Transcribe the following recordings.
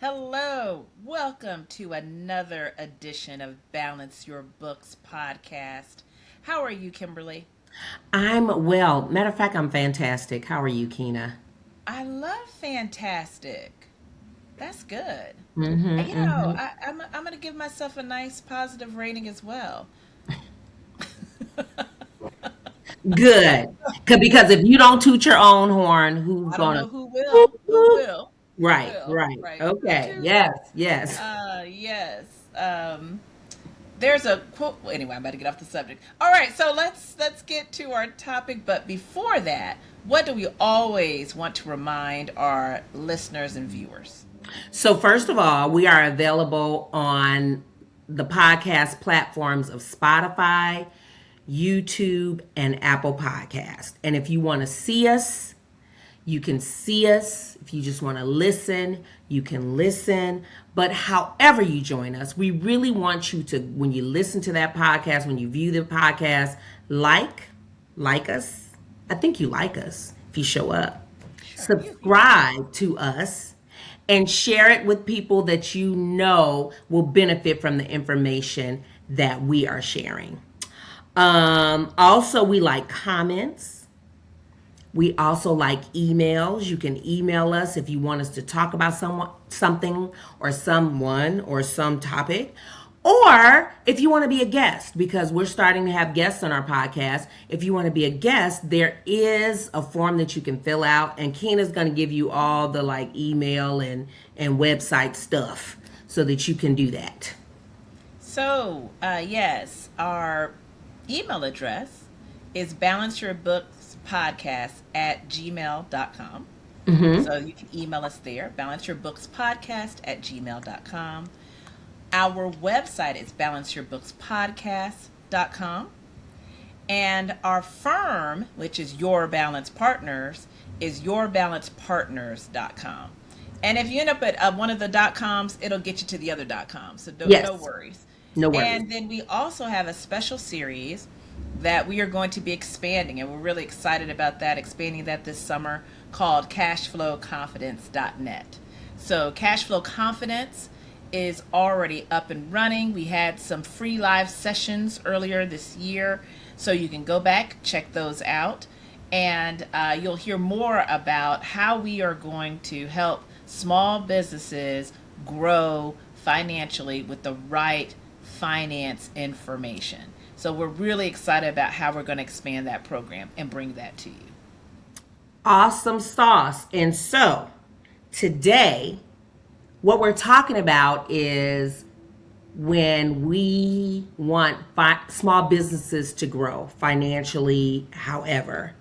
Hello, welcome to another edition of Balance Your Books podcast. How are you, Kimberly? I'm well. Matter of fact, I'm fantastic. How are you, Keena? I love fantastic. That's good. Mm-hmm, mm-hmm. I'm going to give myself a nice positive rating as well. Good. Because if you don't toot your own horn, who's I don't gonna? know who Whoop, will. Who whoop. will? Who Right, will? right. Right. Toot Okay. toot. Yes, yes. Yes. There's a quote. Well, anyway, I'm about to get off the subject. All right, so let's get to our topic. But before that, what do we always want to remind our listeners and viewers? So first of all, we are available on the podcast platforms of Spotify, YouTube, and Apple Podcast. And if you want to see us, you can see us. If you just want to listen, you can listen. But however you join us, we really want you to, when you listen to that podcast, when you view the podcast, like us. I think you like us if you show up. Sure, you do. Subscribe to us and share it with people that you know will benefit from the information that we are sharing. Also, we like comments. We also like emails. You can email us if you want us to talk about something or someone or some topic. Or if you want to be a guest, because we're starting to have guests on our podcast. If you want to be a guest, there is a form that you can fill out, and Keena's going to give you all the like email and website stuff so that you can do that. Yes, our email address is balanceyourbookspodcast@gmail.com. So you can email us there, balanceyourbookspodcast@gmail.com. Our website is balanceyourbookspodcast.com. And our firm, which is Your Balance Partners, is yourbalancepartners.com. And if you end up at one of the .coms, it'll get you to the other .com. So no Yes, worries. no worries. And then we also have a special series that we are going to be expanding, and we're really excited about that, expanding that this summer, called cashflowconfidence.net. So Cashflow Confidence is already up and running. We had some free live sessions earlier this year, so you can go back, check those out, and you'll hear more about how we are going to help small businesses grow financially with the right finance information. So we're really excited about how we're going to expand that program and bring that to you. Awesome sauce. And so today, what we're talking about is when we want small businesses to grow financially, however,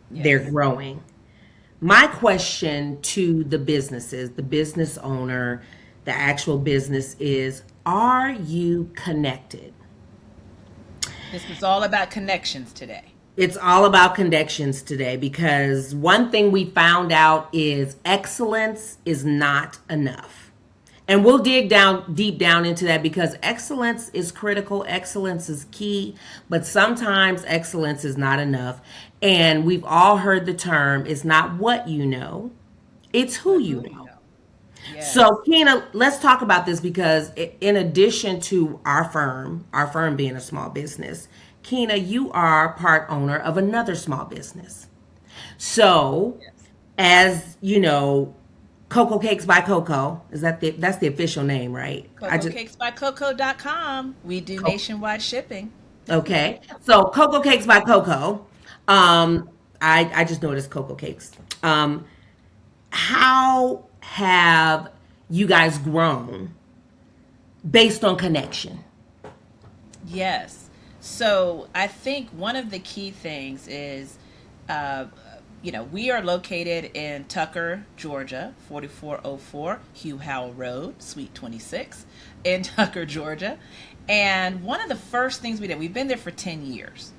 they're Yes. growing. My question to the businesses, the business owner, the actual business is, are you connected? This is all about connections today. It's all about connections today because one thing we found out is excellence is not enough. And we'll dig down deep down into that because excellence is critical, excellence is key, but sometimes excellence is not enough. And we've all heard the term, it's not what you know, it's who But you who you know. know? So, Yes. Keena, let's talk about this because in addition to our firm being a small business, Keena, you are part owner of another small business. So, Yes. as you know, Cocoa Cakes by Coco, that's the official name, right? I just CocoCakesByCoco.com. We do Co- nationwide shipping. okay. So, Cocoa Cakes by Coco. Um, I just know it as Cocoa Cakes. How have you guys grown based on connection? Yes. So I think one of the key things is, uh, we are located in Tucker, Georgia, 4404 Hugh Howell Road, Suite 26 in Tucker, Georgia. And one of the first things we did, we've been there for 10 years.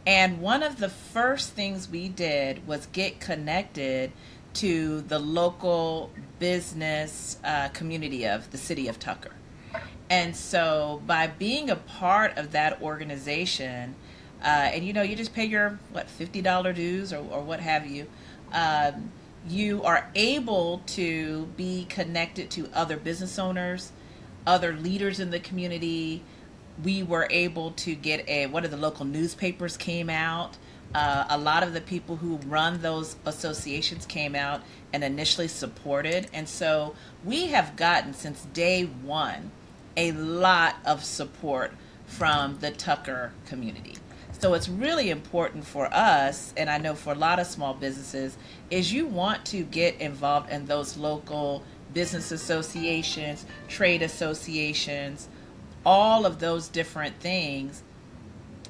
And one of the first things we did was get connected to the local business community of the city of Tucker. And so by being a part of that organization, and you just pay your, what, $50 dues or what have you, um, you are able to be connected to other business owners, other leaders in the community. We were able to get one of the local newspapers came out. A lot of the people who run those associations came out and initially supported. And so we have gotten, since day one, a lot of support from the Tucker community. So it's really important for us, and I know for a lot of small businesses, is you want to get involved in those local business associations, trade associations, all of those different things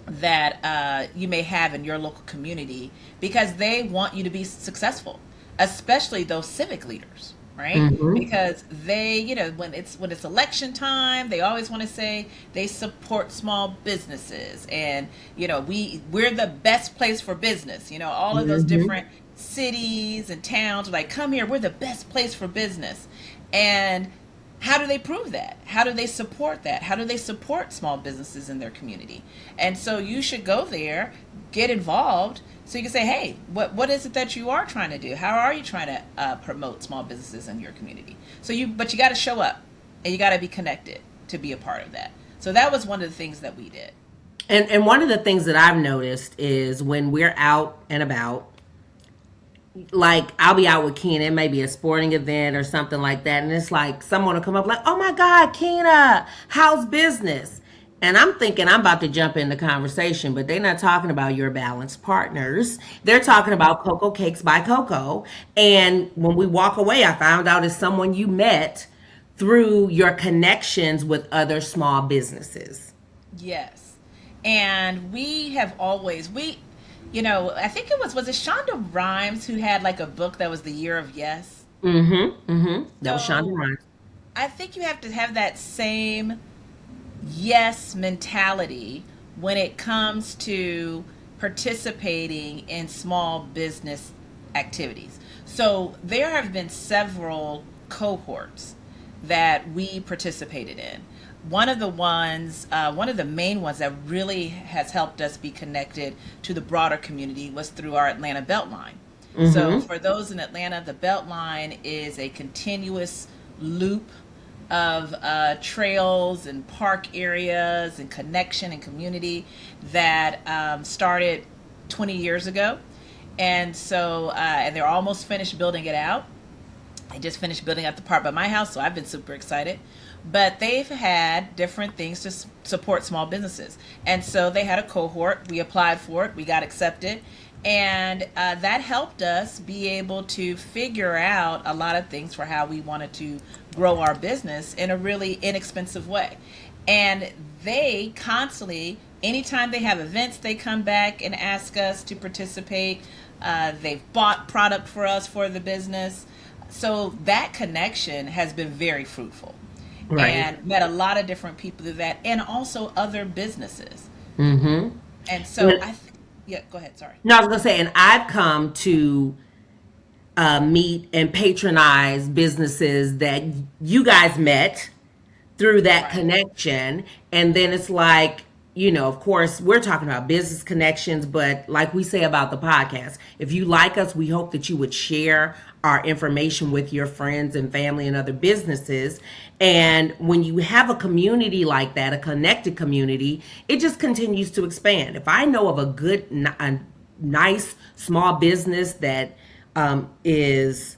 that you may have in your local community, because they want you to be successful, especially those civic leaders, right? Mm-hmm. Because they, when it's election time, they always want to say they support small businesses, and we're the best place for business. All of those Mm-hmm. different cities and towns are like, come here, we're the best place for business. And how do they prove that? How do they support that? How do they support small businesses in their community? And so you should go there, get involved, so you can say, hey, what is it that you are trying to do? How are you trying to promote small businesses in your community? But you got to show up, and you got to be connected to be a part of that. So that was one of the things that we did. And one of the things that I've noticed is when we're out and about, like I'll be out with Keena, maybe a sporting event or something like that, and it's like someone will come up like, "Oh my God, Keena, how's business?" And I'm thinking I'm about to jump in the conversation, but they're not talking about your balanced partners. They're talking about Cocoa Cakes by Coco. And when we walk away, I found out it's someone you met through your connections with other small businesses. Yes. And we have always, I think was it Shonda Rhimes who had like a book that was the Year of Yes? Mm-hmm. Mm-hmm. That was Shonda So Rhimes. I think you have to have that same yes mentality when it comes to participating in small business activities. So there have been several cohorts that we participated in. One of the main ones that really has helped us be connected to the broader community was through our Atlanta Beltline. So Mm-hmm. for those in Atlanta, the Beltline is a continuous loop of trails and park areas and connection and community that started 20 years ago. And so, and they're almost finished building it out. I just finished building out the part by my house, so I've been super excited. But they've had different things to support small businesses. And so they had a cohort. We applied for it, we got accepted. And that helped us be able to figure out a lot of things for how we wanted to grow our business in a really inexpensive way. And they constantly, anytime they have events, they come back and ask us to participate. They've bought product for us for the business. So that connection has been very fruitful, Right. and met a lot of different people through that, and also other businesses. Mm-hmm. And so yeah, go ahead. Sorry. No, I was gonna say, and I've come to meet and patronize businesses that you guys met through that Right. connection. And then it's like, of course, we're talking about business connections, but like we say about the podcast, if you like us, we hope that you would share our information with your friends and family and other businesses. And when you have a community like that, a connected community, it just continues to expand. If I know of a nice small business that is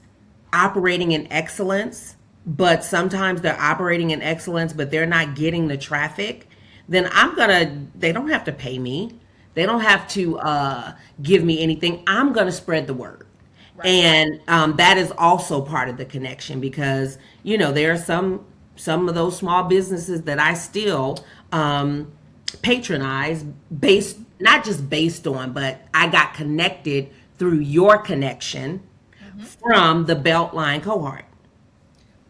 operating in excellence, but sometimes they're operating in excellence, but they're not getting the traffic, then they don't have to pay me. They don't have to give me anything. I'm going to spread the word. Right. And that is also part of the connection because, there are some of those small businesses that I still patronize not just based on, but I got connected through your connection Hmm. from the Beltline cohort.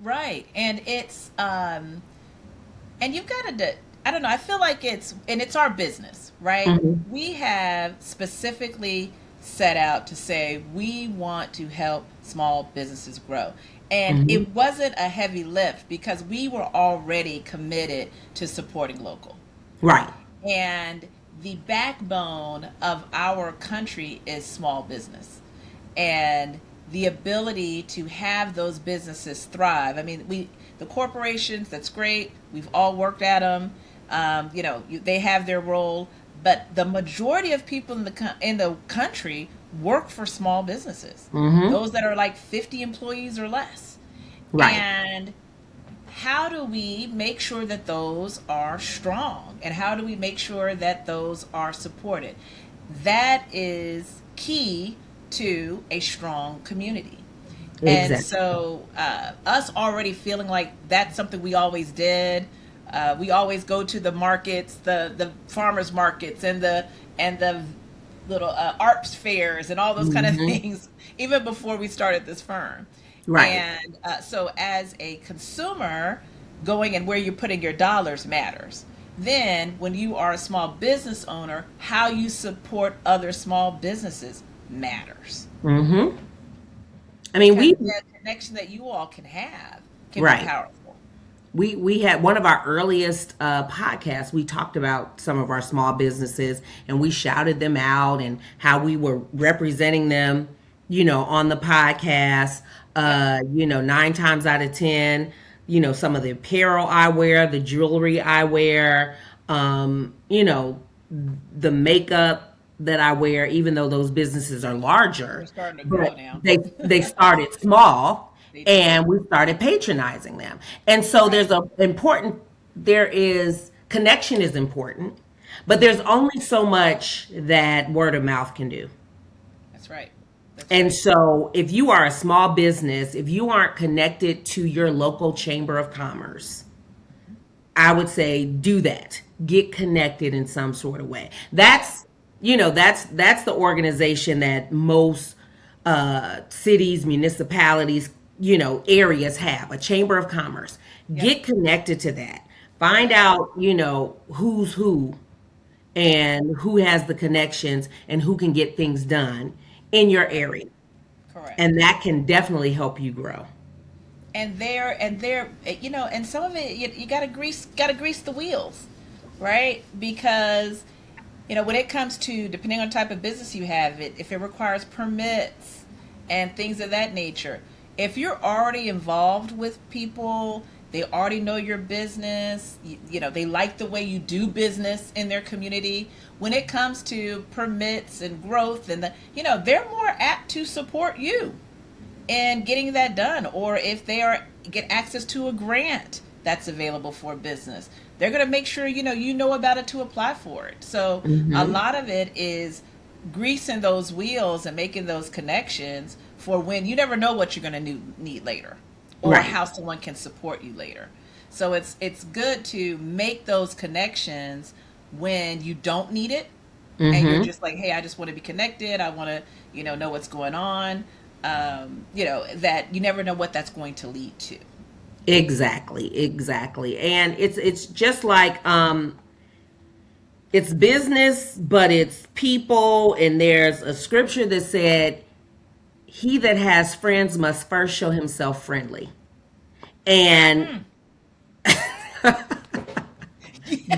Right. And you've got to, I don't know, I feel like it's our business, right? Mhm. We have specifically set out to say we want to help small businesses grow. And Mhm. it wasn't a heavy lift because we were already committed to supporting local. Right. And the backbone of our country is small business. And the ability to have those businesses thrive. I mean, the corporations, that's great. We've all worked at them. They have their role, but the majority of people in the country work for small businesses. Mm-hmm. Those that are like 50 employees or less. Right. And how do we make sure that those are strong? And how do we make sure that those are supported? That is key to a strong community. And Exactly. so, us already feeling like that's something we always did. We always go to the markets, the farmers markets, and the little arts fairs and all those kind of Mm-hmm. things, even before we started this firm. Right. And so, as a consumer, going and where you're putting your dollars matters. Then, when you are a small business owner, how you support other small businesses matters. Mm-hmm. I mean, Because we the connection that you all can have can be right. powerful. We had one of our earliest podcasts. We talked about some of our small businesses, and we shouted them out and how we were representing them, on the podcast. Yep. 9 times out of 10, some of the apparel I wear, the jewelry I wear, the makeup that I wear, even though those businesses are They're larger, starting to grow but now. they started small, They did. and we started patronizing them. And so Right. there is connection is important, but there's only so much that word of mouth can do. That's right. That's And right. so if you are a small business, if you aren't connected to your local chamber of commerce, I would say do that. Get connected in some sort of way. Yeah. That's the organization that most cities, municipalities, areas have a chamber of commerce. Yep. Get connected to that. Find Yep. out, who's who and who has the connections and who can get things done in your Right. area. And Correct. that can definitely help you grow. And some of it you gotta grease the wheels, right? Because when it comes to, depending on the type of business you have, if it requires permits and things of that nature, if you're already involved with people, they already know your business, they like the way you do business in their community. When it comes to permits and growth, and they're more apt to support you and getting that done. Or if they are get access to a grant that's available for business, they're going to make sure you know about it to apply for it. So a Hmm. lot of it is greasing those wheels and making those connections for when you never know what you're going to need later, or Right. how someone can support you later. So it's good to make those connections when you don't need it, and you're Hmm. just like, hey, I just want to be connected. I want to, know what's going on. That you never know what that's going to lead to. Exactly, exactly. And it's just like it's business, but it's people, and there's a scripture that said, "He that has friends must first show himself friendly." And Mm.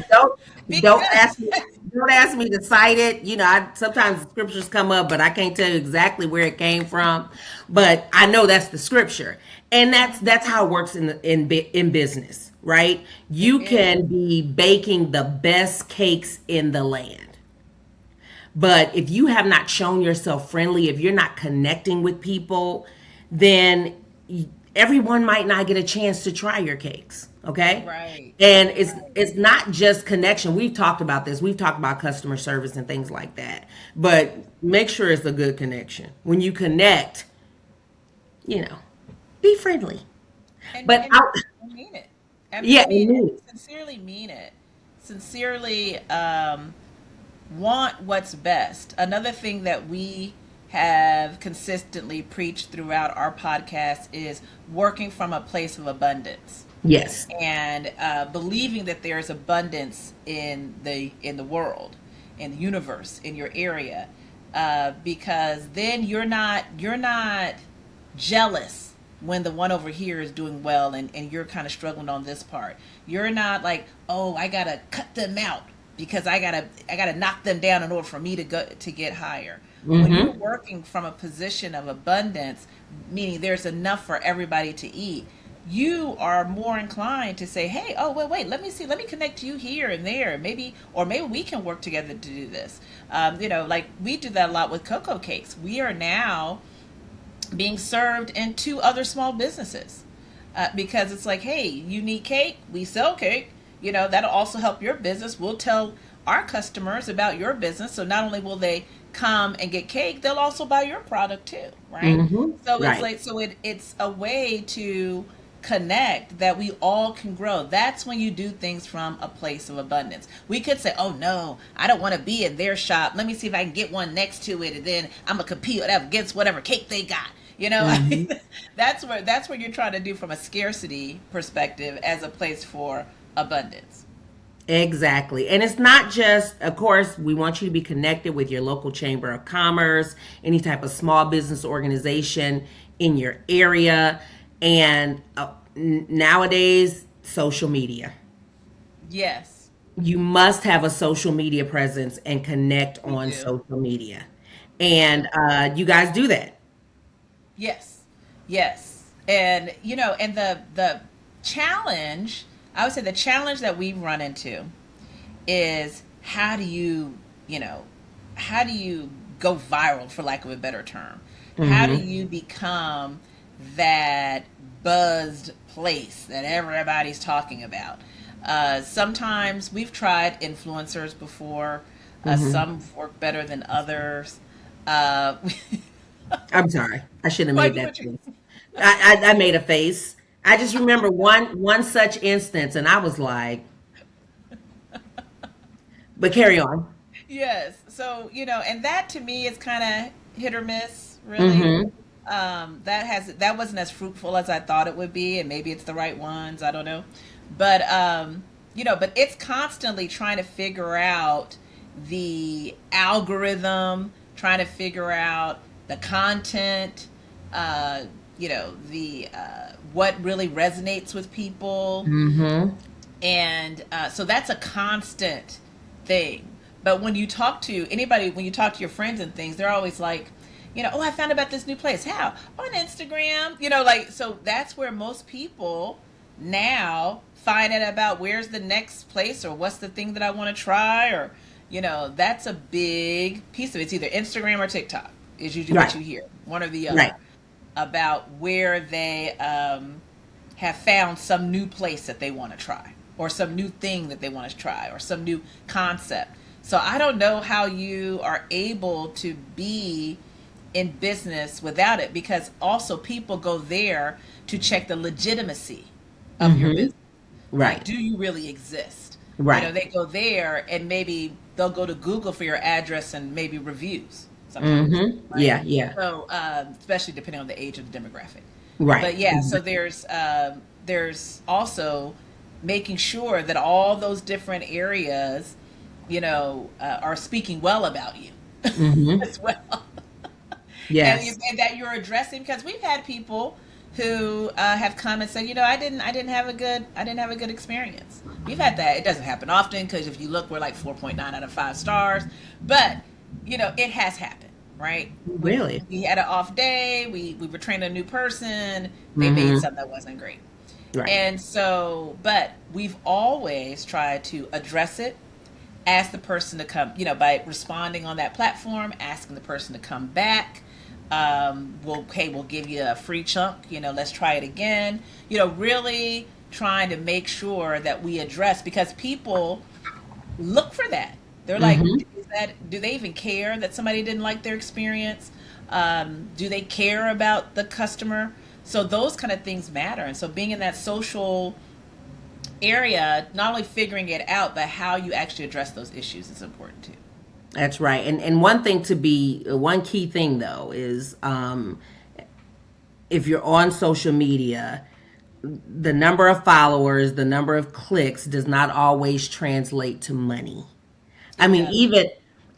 don't don't Because ask me don't ask me to cite it. I sometimes the scriptures come up, but I can't tell you exactly where it came from. But I know that's the scripture, and that's how it works in business, right? it You is. can be baking the best cakes in the land, but if you have not shown yourself friendly, if you're not connecting with people, then everyone might not get a chance to try your cakes. Okay. Right. And Right. it's not just connection. We've talked about this. We've talked about customer service and things like that. But make sure it's a good connection. When you connect, you know, be friendly. and But and out, and mean it. I mean, yeah, I mean, and sincerely mean it. Sincerely, want what's best. Another thing that we have consistently preached throughout our podcast is working from a place of abundance, yes. and believing that there's abundance in the world, in the universe, in your area, because then you're not jealous when the one over here is doing well, and you're kind of struggling on this part. You're not like, oh, I gotta cut them out because I gotta knock them down in order for me to get higher. When you're Mm-hmm. working from a position of abundance, meaning there's enough for everybody to eat, you are more inclined to say, "Hey, oh wait, let me see, let me connect you here and there, maybe, or maybe we can work together to do this." Like we do that a lot with cocoa cakes. We are now being served in two other small businesses because it's like, hey, you need cake, we sell cake. That'll also help your business. We'll tell our customers about your business, so not only will they come and get cake, they'll also buy your product too, right? Mm-hmm. So it's Right. like, it's a way to connect that we all can grow. That's when you do things from a place of abundance. We could say, oh no, I don't want to be in their shop, let me see if I can get one next to it, and then I'm gonna compete against whatever cake they got. I Mm-hmm. mean, that's what you're trying to do from a scarcity perspective as a place for abundance. Exactly. And it's not just, of course, we want you to be connected with your local chamber of commerce, any type of small business organization in your area, and nowadays, social media. Yes, You must have a social media presence and connect we on do. social media. We And do. you guys do that. Yes. Yes. And the challenge, I would say the challenge that we run into is you know, how do you go viral, for lack of a better term? How do Mm-hmm. you become that buzzed place that everybody's talking about? Sometimes we've tried influencers before. Mm-hmm. Some work better than others. Uh, I'm sorry. I shouldn't have well, made you that what you face. I made a face. I just remember one such instance, and I was like, but carry on. Yes. So, and that to me is kind of hit or miss, really. Mm-hmm. That wasn't as fruitful as I thought it would be, and maybe it's the right ones, I don't know. But it's constantly trying to figure out the algorithm, trying to figure out the content, the what really resonates with people, Mm-hmm. and so that's a constant thing. But when you talk to anybody, when you talk to your friends and things, they're always like, oh, I found about this new place. How? On Instagram. Like, so that's where most people now find out about where's the next place or what's the thing that I want to try, or, that's a big piece of it. It's either Instagram or TikTok is usually what Right. you hear, one or the Right. other, about where they have found some new place that they want to try, or some new thing that they want to try, or some new concept. So I don't know how you are able to be in business without it, because also people go there to check the legitimacy of your Mm-hmm. business. Like, Right. do you really exist? Right. They go there and maybe they'll go to Google for your address and maybe reviews sometimes, Mm-hmm. right? Yeah. Yeah. So, especially depending on the age of the demographic. Right. But yeah, so Exactly. there's also making sure that all those different areas, are speaking well about you Mm-hmm. as well, Yes. and that you're addressing, because we've had people who have come and said, I didn't have a good experience. We've had that. It doesn't happen often, because if you look, we're like 4.9 out of 5 stars, but it has happened, right? Really. We had an off day. We were training a new person. They made Mm-hmm. something that wasn't great, Right. and so, but we've always tried to address it, ask the person to come, by responding on that platform, asking the person to come back. We'll give you a free chunk, let's try it again. Really trying to make sure that we address, because people look for that. They're like, Mm-hmm. do they even care that somebody didn't like their experience? Do they care about the customer? So those kind of things matter. And so being in that social area, not only figuring it out, but how you actually address those issues is important too. That's right. And one thing to be one key thing though is if you're on social media, the number of followers, the number of clicks does not always translate to money. I It mean, does.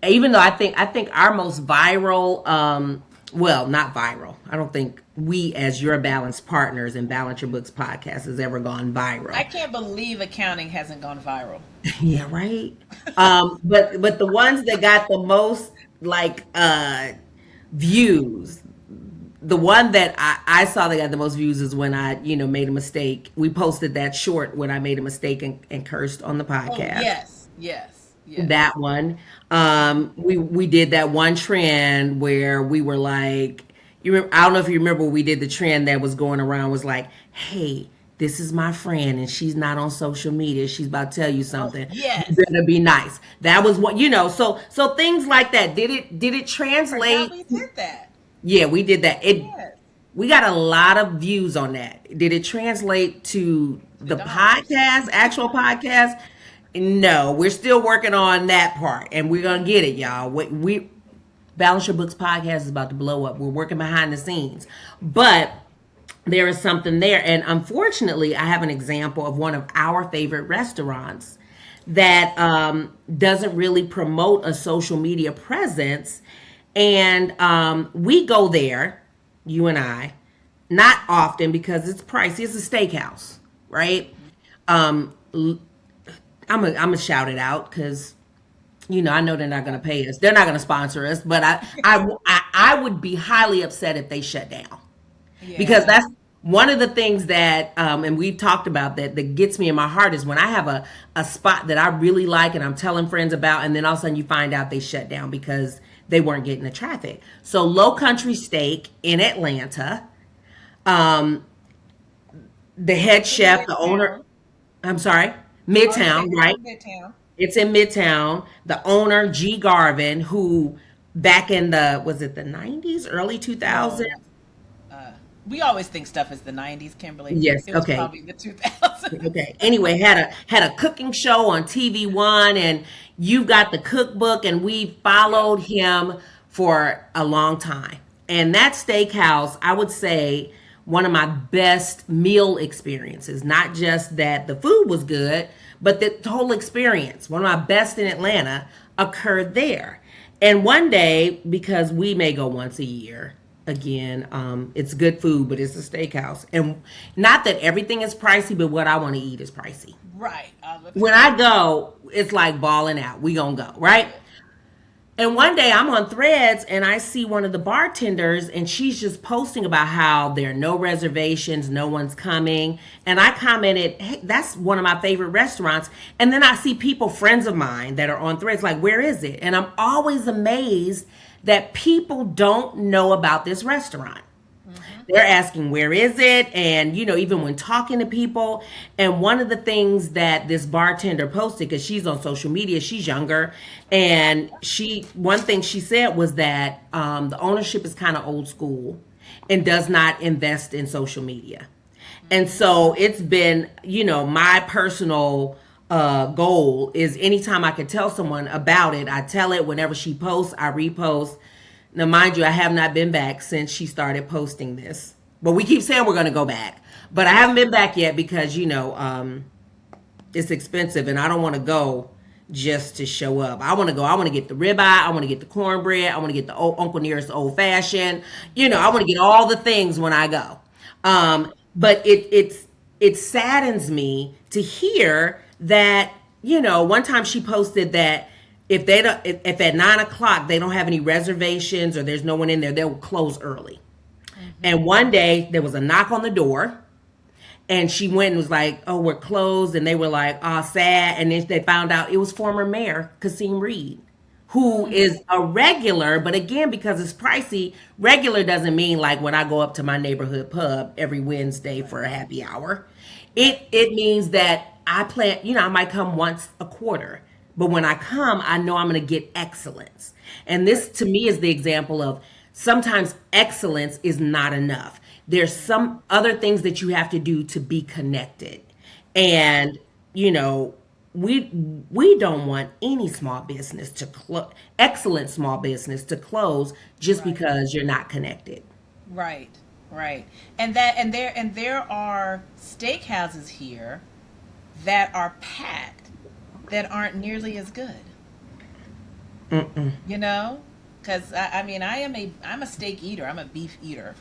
even though I think our most viral well, not viral. I don't think we, as your balanced partners and Balance Your Books podcast, has ever gone I viral. can't believe accounting hasn't gone viral. Yeah, right. But the ones that got the most like views, the one that I saw that got the most views is when I, made a mistake. We posted that short when I made a mistake and cursed on the Oh, podcast. yes, yes, yes. That one. We did that one trend where we were like, I don't know if you remember, we did the trend that was going around was like, hey, this is my friend and she's not on social media. She's about to tell you Oh, something. You yes. better be nice. That was what, so things like that. Did it I forgot translate? we did that. Yeah, we did that. Yes. We got a lot of views on that. Did it translate to The the dollars. podcast, actual podcast? No, we're still working on that part, and we're gonna get it, y'all. We Balance Your Books podcast is about to blow up. We're working behind the scenes, but there is something there, and unfortunately, I have an example of one of our favorite restaurants that doesn't really promote a social media presence, and we go there, you and I, not often because it's pricey. It's a steakhouse, right? Um, I'm gonna shout it out because I know they're not gonna pay us. They're not gonna sponsor us, but I would be highly upset if they shut down because Yeah. that's one of the things that and we've talked about that gets me in my heart is when I have a spot that I really like and I'm telling friends about, and then all of a sudden you find out they shut down because they weren't getting the traffic. So Low Country Steak in Atlanta, um, the head In chef, the owner, Midtown. I'm sorry, Oh, you said Midtown, it's right? in Midtown. It's in Midtown. The owner, G. Garvin, who back in was it the 90s, early 2000s? No. Uh, we always think stuff is the 90s, Kimberly. Yes, It was okay. probably the 2000s. Okay. Anyway, had a cooking show on TV One, and you got the cookbook, and we Yep. followed him for a long time. And that steakhouse, I would say, one of my best meal experiences. Not just that the food was good, but the whole experience. One of my best in Atlanta occurred there. And one day, because we may go once a year, again, it's good food, but it's a steakhouse. And not that everything is pricey, but what I want to eat is pricey. Right. When I go, it's like balling out. We gonna go, right? Yeah. And one day I'm on Threads and I see one of the bartenders and she's just posting about how there are no reservations, no one's coming. And I commented, hey, that's one of my favorite restaurants. And then I see people, friends of mine that are on Threads, like, where is it? And I'm always amazed that people don't know about this restaurant. Hmm. They're asking where is it, and even when talking to people. And one of the things that this bartender posted, because she's on social media, she's younger, and one thing she said was that the ownership is kind of old school and does not invest in social media. And so it's been, my personal goal is anytime I can tell someone about it, I tell it. Whenever she posts, I repost. Now, mind you, I have not been back since she started posting this. But we keep saying we're going to go back. But I haven't been back yet because, it's expensive and I don't want to go just to show up. I want to go. I want to get the ribeye. I want to get the cornbread. I want to get the Uncle Nearest old fashioned. I want to get all the things when I go. But it saddens me to hear that one time she posted that if at 9 o'clock they don't have any reservations or there's no one in there, they'll close early. Hmm. And one day there was a knock on the door and she went and was like, "Oh, we're closed." And they were like, "Oh, sad." And then they found out it was former mayor Kasim Reed, who Hmm. is a regular. But again, because it's pricey, regular doesn't mean like when I go up to my neighborhood pub every Wednesday Right. for a happy hour. Right. It means that I plan, I might come once a quarter. But when I come, I know I'm going to get excellence. And this Right. to me is the example of sometimes excellence is not enough. There's some other things that you have to do to be connected. And, you know, we don't want any small business to excellent small business to close just Right. because you're not connected. Right. Right. And there are steakhouses here that are packed that aren't nearly as good. Mm-mm. You know? because I mean I'm a steak eater. I'm a beef eater.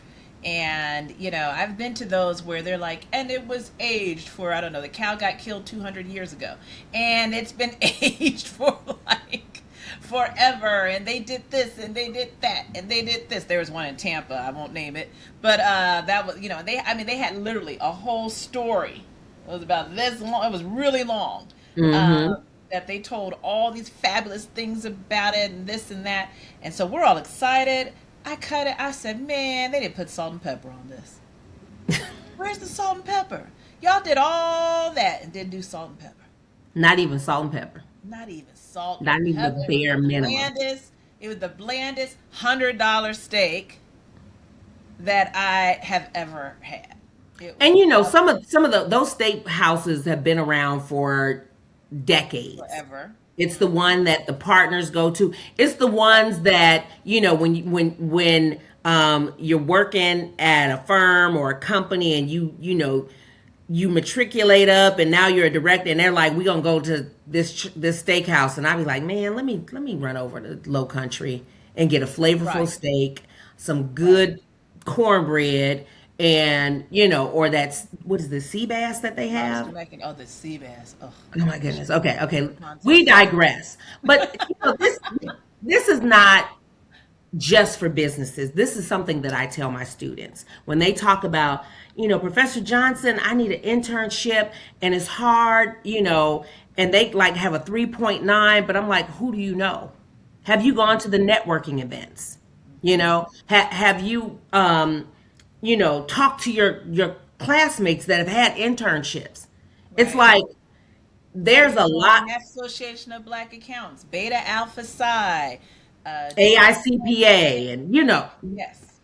And I've been to those where they're like, and it was aged for, I don't know, the cow got killed 200 years ago, and it's been aged for like forever, and they did this and they did that and they did this. There was one in Tampa, I won't name it, but that was, they had literally a whole story. It was about this long. It was really long. Mm-hmm. That they told all these fabulous things about it and this and that, and so we're all excited. I cut it. I said, man, they didn't put salt and pepper on this. Where's the salt and pepper? Y'all did all that and didn't do salt and pepper. Not even salt and pepper. Not even salt Not and even pepper. the bare minimum. It was the blandest $100 steak that I have ever had. And some of those steak houses have been around for decades. Forever. It's the one that the partners go to. It's the ones that when you're working at a firm or a company and you matriculate up and now you're a director and they're like, we're gonna go to this steakhouse, and I'll be like, man, let me run over to Low Country and get a flavorful Right. steak, some good cornbread, and or that's, what is the sea bass that they have? Oh, the sea bass. Oh, Oh my goodness. Okay. concept. We digress. But this is not just for businesses. This is something that I tell my students when they talk about, Professor Johnson, I need an internship and it's hard, and they like have a 3.9, but I'm like, who do you know? Have you gone to the networking events? Have you talk to your classmates that have had internships. It's Right. like there's a lot. Association of Black Accountants, Beta Alpha Psi, Georgia. AICPA, and Yes.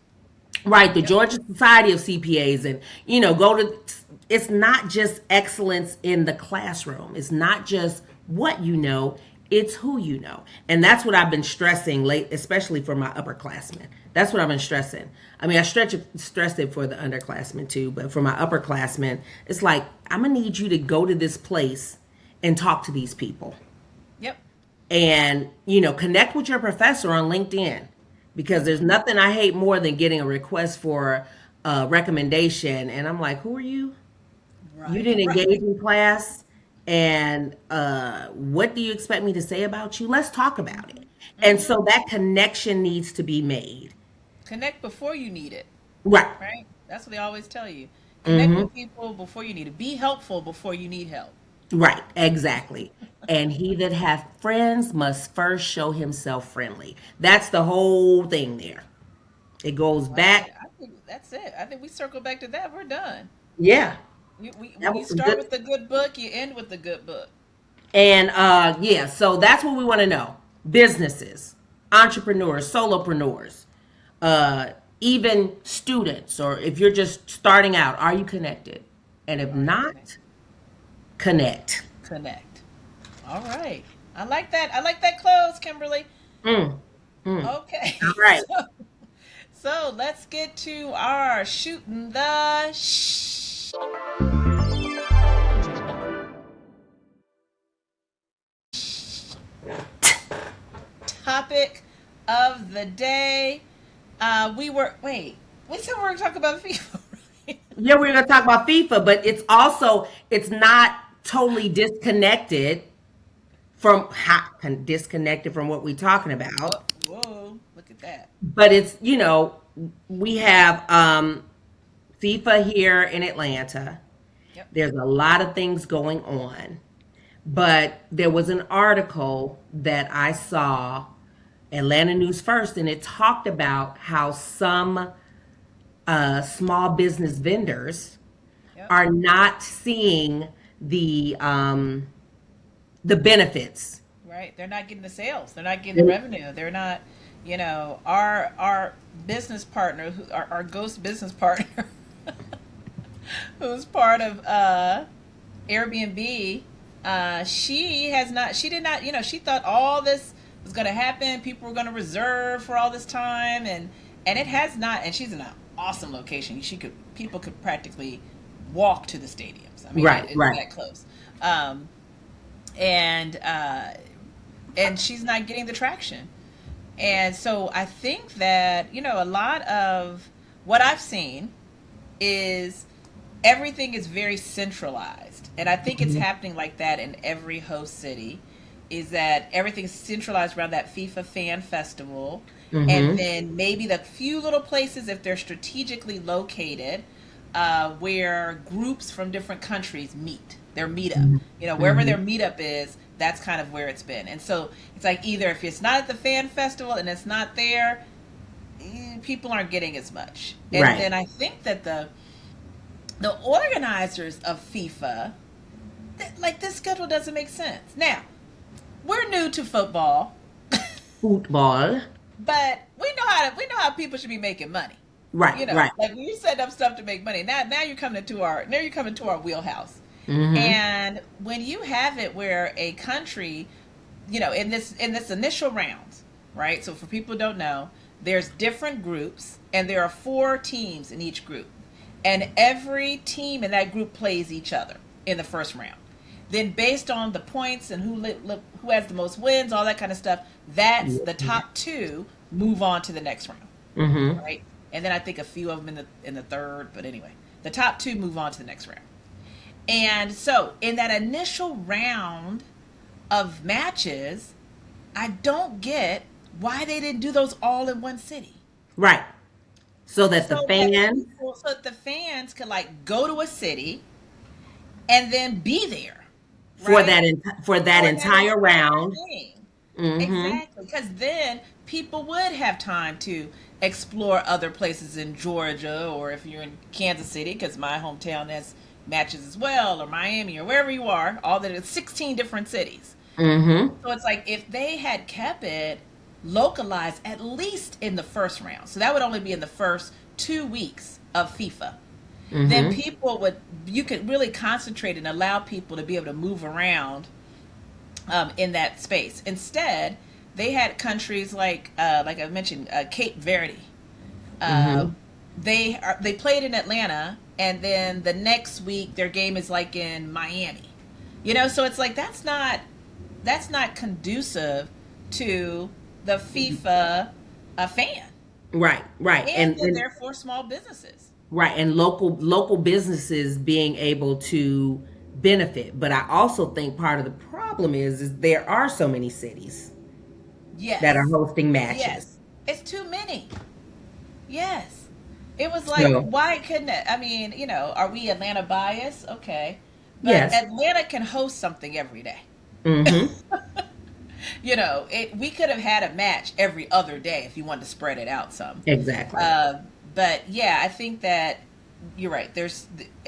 right, the Yep. Georgia Society of CPAs, and go to. It's not just excellence in the classroom. It's not just what you know. It's who you know. And that's what I've been stressing late, especially for my upperclassmen. That's what I've been stressing. I mean, I stress it for the underclassmen too, but for my upperclassmen, it's like, I'm going to need you to go to this place and talk to these people. Yep. And, connect with your professor on LinkedIn, because there's nothing I hate more than getting a request for a recommendation. And I'm like, who are you? You Right. didn't Right. engage in class, and what do you expect me to say about you? Let's talk about it. And Hmm. so that connection needs to be made. Connect before you need it. Right. Right. That's what they always tell you. Connect Hmm. with people before you need it. Be helpful before you need help. Right. Exactly. And he that hath friends must first show himself friendly. That's the whole thing there. It goes Well, back. I think that's it. I think we circle back to that. We're done. Yeah. That When you was some start good. with the good book, you end with the good book. And yeah, so that's what we want to know. Businesses, entrepreneurs, solopreneurs, uh, even students, or if you're just starting out, are you connected? And if Are you not, connect. connect? All right. I like that. I like that close, Kimberly. Mm, mm. Okay. All right. So let's get to our shooting the topic of the day. We said we were going to talk about FIFA, right? Yeah, we're going to talk about FIFA, but it's not totally disconnected from what we're talking Oh, about. whoa, look at that. But it's, we have FIFA here in Atlanta. Yep. There's a lot of things going on. But there was an article that I saw, Atlanta News First, and it talked about how some small business vendors Yep. are not seeing the benefits. Right. They're not getting the sales. They're not getting the revenue. They're not, our business partner, our ghost business partner, who's part of Airbnb. She did not, she thought all this was going to happen. People were going to reserve for all this time, and it has not. And she's in an awesome location. People could practically walk to the stadiums. I mean, Right, it's right. that close. And she's not getting the traction. And so I think that, a lot of what I've seen is everything is very centralized. And I think it's Mhm. happening like that in every host city, is that everything's centralized around that FIFA fan festival. And Mhm. then maybe the few little places, if they're strategically located, where groups from different countries meet, their meetup. Wherever their Mhm. meetup is, that's kind of where it's been. And so it's like either if it's not at the fan festival and it's not there, people aren't getting as much. And Right. then I think that the organizers of FIFA, like this schedule doesn't make sense. Now, we're new to football, Football. but we know how people should be making money. Right. Right. Like when you set up stuff to make money. Now you're coming to our wheelhouse. Mhm. And when you have it where a country, in this initial rounds, right? So for people who don't know, there's different groups and there are 4 teams in each group. And every team in that group plays each other in the first round. Then based on the points and who has the most wins, all that kind of stuff, that's the top 2 move on to the next round, Mhm. right? And then I think a few of them in the third, but anyway, the top 2 move on to the next round. And so in that initial round of matches, I don't get why they didn't do those all in one city. Right. So that the fans So that the fans could like go to a city and then be there, for right? for that For that entire entire round. thing. Mhm. Exactly. Because then people would have time to explore other places in Georgia, or if you're in Kansas City, because my hometown has matches as well, or Miami, or wherever you are, all that is 16 different cities. Mhm. So it's like if they had kept it localized at least in the first round, so that would only be in the first 2 weeks of FIFA, then Mhm. you could really concentrate and allow people to be able to move around in that space. Instead, they had countries like I mentioned, Cape Verde. Uh, Mhm. they played in Atlanta, and then the next week their game is like in Miami. So it's like that's not conducive to the FIFA fan, Right. Right. and then therefore small businesses. Right, and local businesses being able to benefit. But I also think part of the problem is there are so many cities that are Yes, hosting matches. yes, it's too many. Yes. It was like, So why couldn't it? I mean, are we Atlanta biased? Okay. But yes. Atlanta can host something every day. Mm-hmm. We could have had a match every other day if you wanted to spread it out some. Exactly. Uh, but yeah, I think that you're right.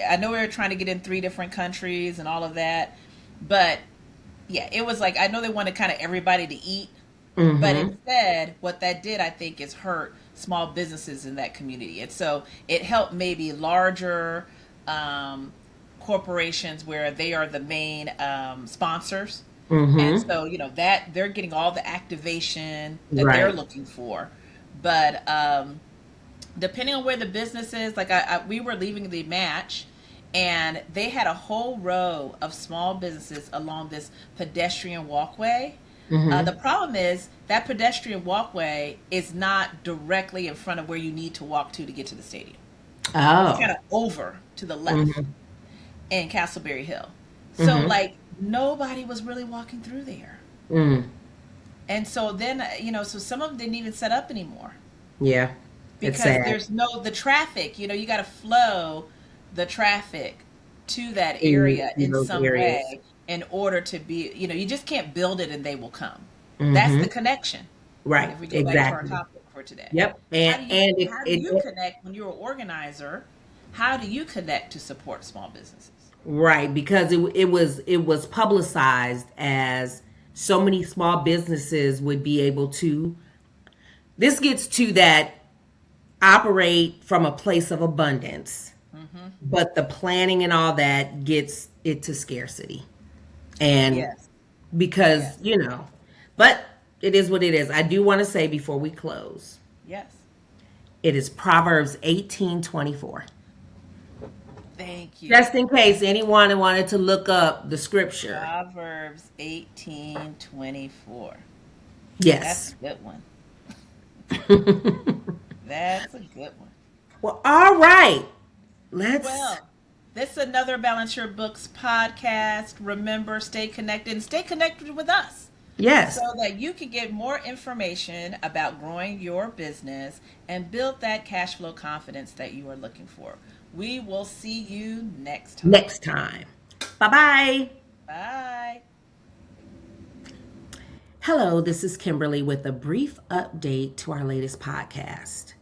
I know we were trying to get in 3 different countries and all of that, but yeah, it was like I know they wanted kind of everybody to eat, but Mm-hmm. instead, what that did, I think, is hurt small businesses in that community. And so it helped maybe larger um, corporations where they are the main sponsors. And Mm-hmm. so, that they're getting all the activation that they're Right. looking for. But depending on where the business is, like we were leaving the match and they had a whole row of small businesses along this pedestrian walkway. The Mm-hmm. problem is that pedestrian walkway is not directly in front of where you need to walk to get to the stadium. It's kind Oh. of over to the left Mm-hmm. in Castleberry Hill. So, Mm-hmm. like, nobody was really walking through there. Mm. And so then, so some of them didn't even set up anymore Yeah. It's because sad. the traffic, you got to flow the traffic to that area In in those some areas. way in order to be, you just can't build it and they will come. That's Mm-hmm. the connection. Right. If we go back to our Exactly. topic for today, Yep. how And do you and how do you connect when you're an organizer? How do you connect to support small businesses? right, because it was publicized as so many small businesses would be able to. This gets to that operate from a place of abundance, Hmm. but the planning and all that gets it to scarcity. And Yes. because, Yes. but it is what it is. I do want to say before we close, Yes. it is Proverbs 18:24. Thank you. Just in case anyone wanted to look up the scripture. Proverbs 18:24. That's a Yes. good one. That's a good one. Well, all right. Let's, Well, this is another Balance Your Books podcast. Remember, stay connected and stay connected with us so yes, that you can get more information about growing your business and build that cash flow confidence that you are looking for. We will see you next time. next time. Bye bye. Bye. Hello, this is Kimberly with a brief update to our latest podcast.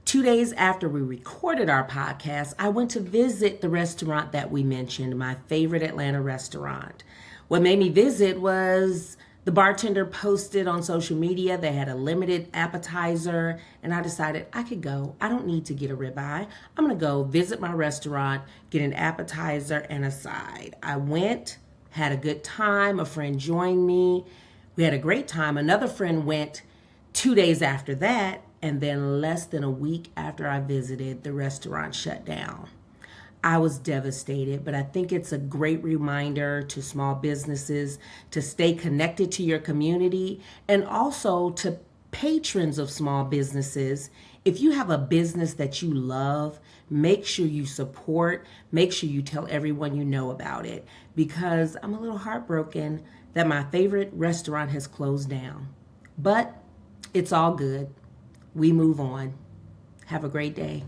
2 days after we recorded our podcast, I went to visit the restaurant that we mentioned, my favorite Atlanta restaurant. What made me visit was the bartender posted on social media they had a limited appetizer, and I decided I could go. I don't need to get a ribeye. I'm going to go visit my restaurant, get an appetizer and a side. I went, had a good time. A friend joined me. We had a great time. Another friend went 2 days after that, and then less than a week after I visited, the restaurant shut down. I was devastated, but I think it's a great reminder to small businesses to stay connected to your community and also to patrons of small businesses. If you have a business that you love, make sure you support, make sure you tell everyone you know about it, because I'm a little heartbroken that my favorite restaurant has closed down. But it's all good. We move on. Have a great day.